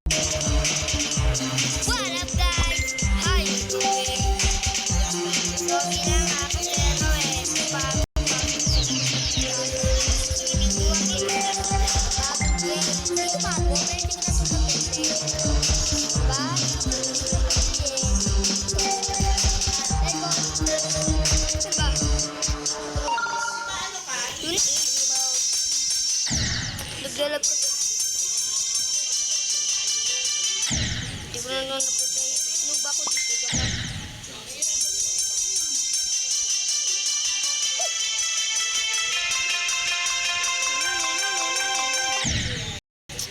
What up guys? Hi! So, ilang ako ano naglalab ko. Hindi ko na napatay. Noob ako dito.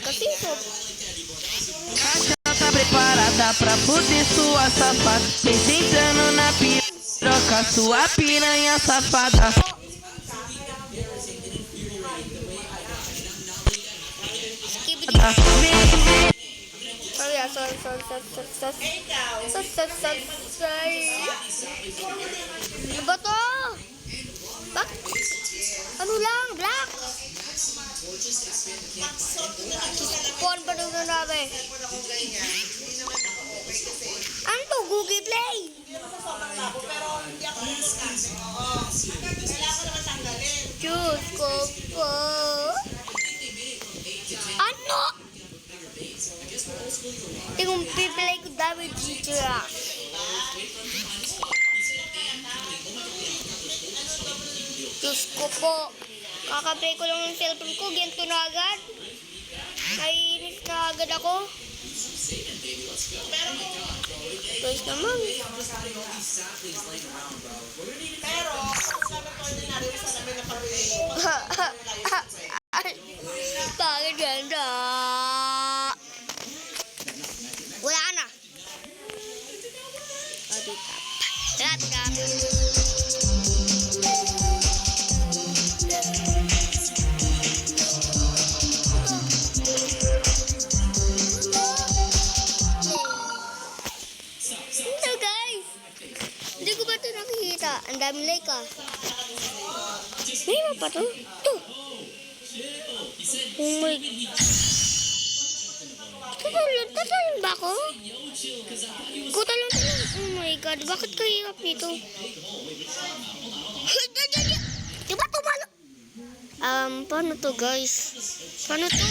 Kasi ito. Tá preparada pra fuder sua safada. Vem sentando na piroca, sua piranha safada. Sorry. Ano ba to? Bak? Ano lang? Black? Porn ba nung nanabi? Ano to? Google Play? Diyos ko po. Ano? Tingong pipilay ko dami dito ah. Diyos ko po. Kakaplay ko lang ng cellphone ko. Ganito na agad. Naiinis na agad ako. Guys naman. Pero, sabi ko ordinary sa namin na pag-uwi. Bakit ganda? Wala na. Ito guys. Hindi ko ba ito nakikita? Ang daming like ah. May iba pa to? Ito. Oh my God. Tatalon ba ako? Kutalon. Oh my God. Bakit kahirap nito? Diba tumalo? Paano to guys? Paano to?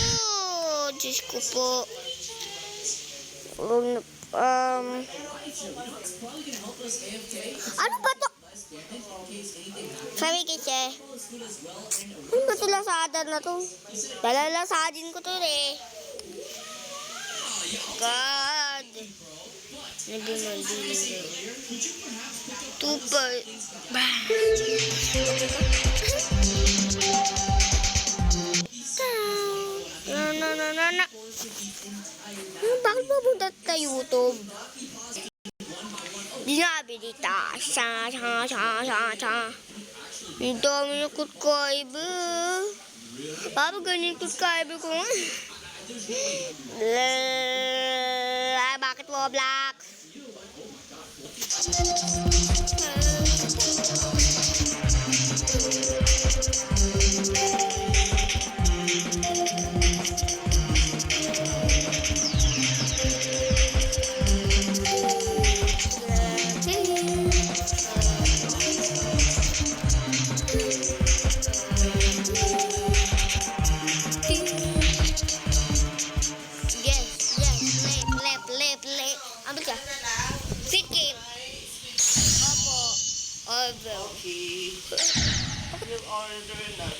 Diyos ko po. Ano ba to? Sabi kasi, ano ba ito lasada na to? Dalalasadin ko to eh. God. Nagumandilin eh. Tupay. Bah. Na. Bakit mapunta sa YouTube? Dinabilita. Sa. Ang dami na subscriber. Papa, ganyan subscriber ko. Bakit Roblox? Ambil ka? Fit game. Opo. Okay. Yung order na.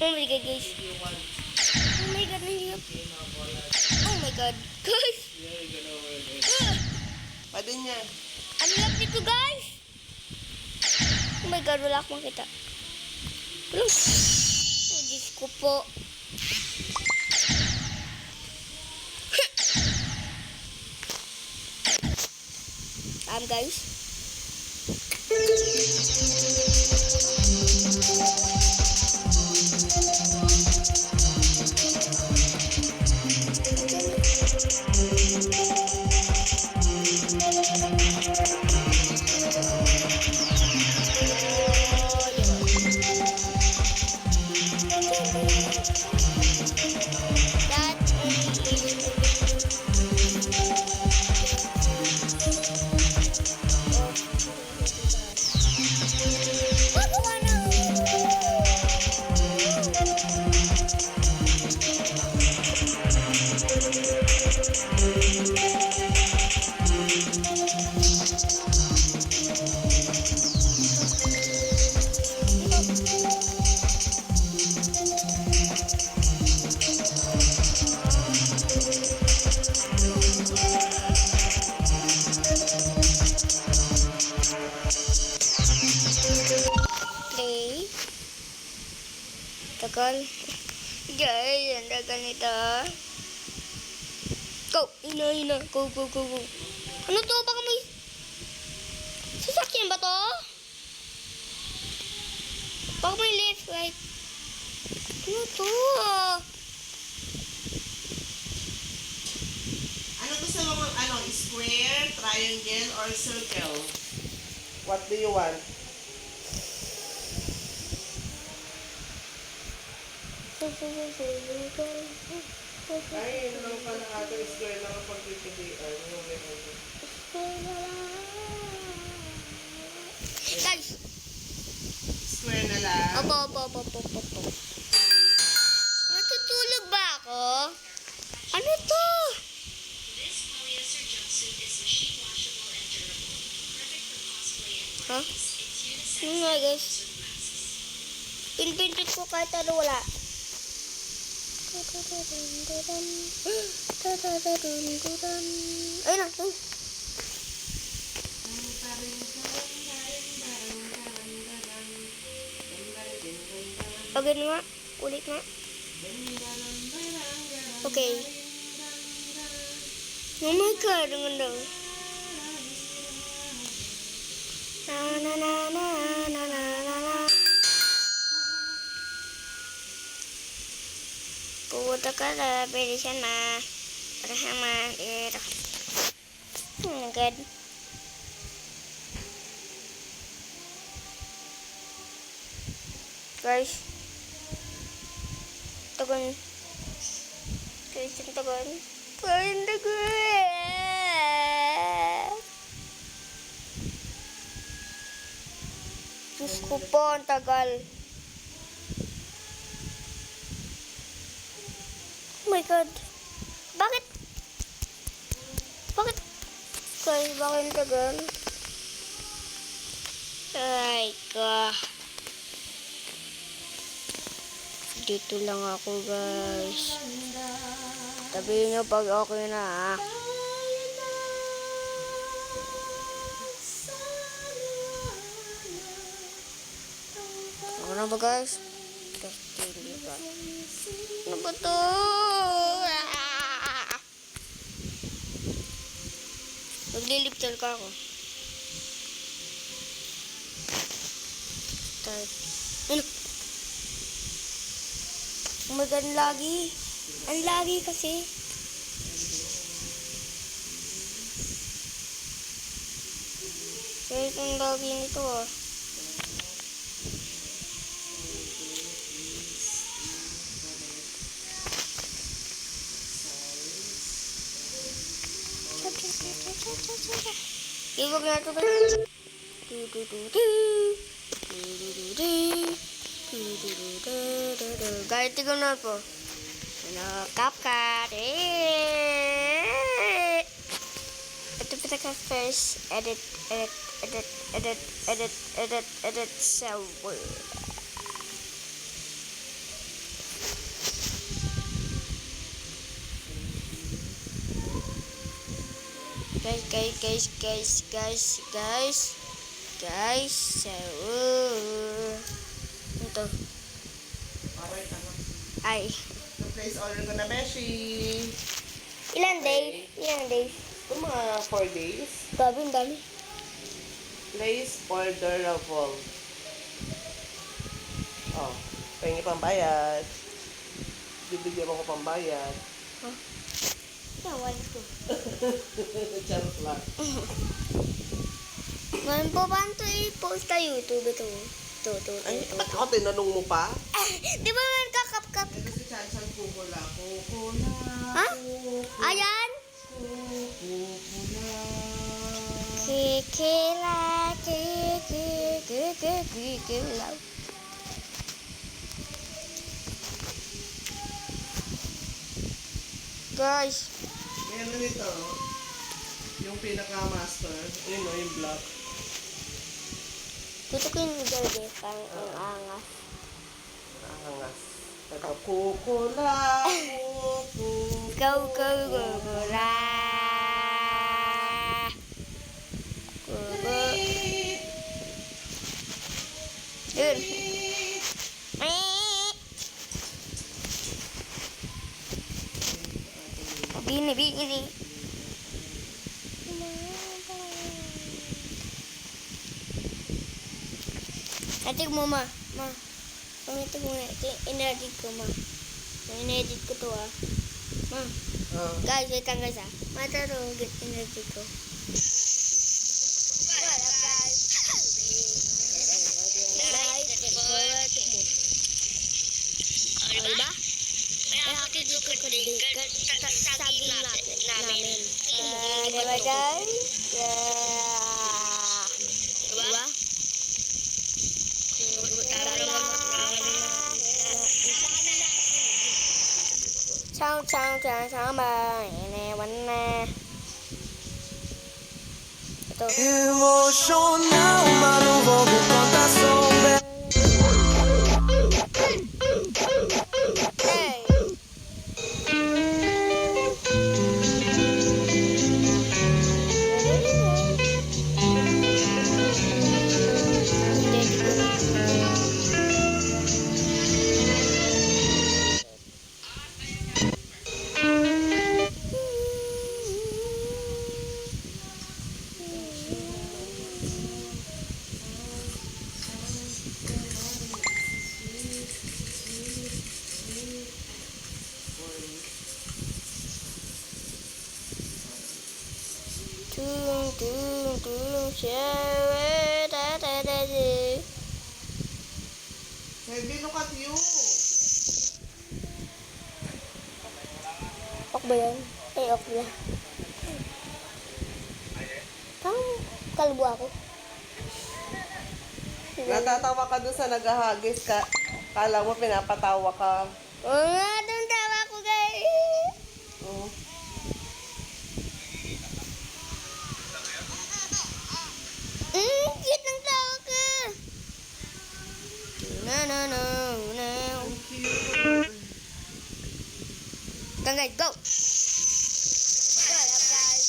Oh my God, guys. Oh my God, nahihirap. Oh my God. Guys. Pwede niya. Ang hirap nito, guys. Oh my God, wala akong makita. Oh, Diyos ko po. Guys. That is ganito. Go! Ina. Go. Ano to? Baka may... Sasakyan ba to? Baka may left, right. Ano to? Ano gusto mo? Ano? Square, triangle, or circle? What do you want? Ay, yun lang pala ata. Square lang ang pagpipilian. Guys! Square na lang. Opo. Natutulog ba ako? Ano to? This polyester jumpsuit is machine washable and durable, perfect for cosplay and Huh? parties. It's unisex Ano nga guys? with masks. Pinpintit ko kahit ano wala. Ayun na. Again nga. Ulit nga. Okay. Oh my God, ang ganda. Na. Pupunta ka na, pwede siya na. Para siya ma-air. Oh my God. Guys. Tagon. Guys, yung tagon. Guys, yung tagon. Diyos ko po, ang tagal. Oh my God. Bakit? Guys, bakit ang tagal? Ay, God. Dito lang ako, guys. Sabihin nyo pag okay na, ha? Ano na ba, guys? Testing ba? Ano ba to? Magliliptal ka ako. Start. Ano? Oh my God, ang lagi. Ang lagi kasi. Kahit ang lagi nito, ah. Iwag na ito, guys. Guys, tignan na po. CapCut. Ito pa ka first. Edit. Software. Guys. So, ito. Alright, ano? Ay. Place order ko na, Beshi. Ilan days? Ito mga 4 days. Grabe, ang dami. Place orderable. Oh, pahingi pambayad. Bibigyan mo ko pambayad. Yawan ko. Charot lang. Ngayon po, paano ito i-post sa YouTube ito? Ay, ba't ako tinanong mo pa? Di ba man kakap-kap? Kasi Chan-Chan kukula. Ha? Ayan? Kikila. Guys, Meron dito, yung pinaka-master. Ayun o, yung black. tutukin mo dyan, parang ang angas. Angas. Taga kukula. Go, la. Yun. Bini. Atik mo, ma. Ma. Pangit mo nga. In-edit ko, ma. In-edit ko to, ah. Ma. Oh. Guys, wait lang guys, ah. Mata to, in-edit ko. Wala, guys. Diba? Kaya ako dito saging namin. Diba guys? Diba? Chào bà. Inewan na. Ito. Emocional, mas não vou contar sombra. Hey. Heavy, look at you. Ok ba yan? Ay, ok na. Parang kalbo ako. Natatawa ka dun sa naghahagis ka. Kala mo pinapatawa ka. Oo nga, doon tawa ko guys. Oh. Cute ng tawa ka. Na. Gang guys, go! Wala guys.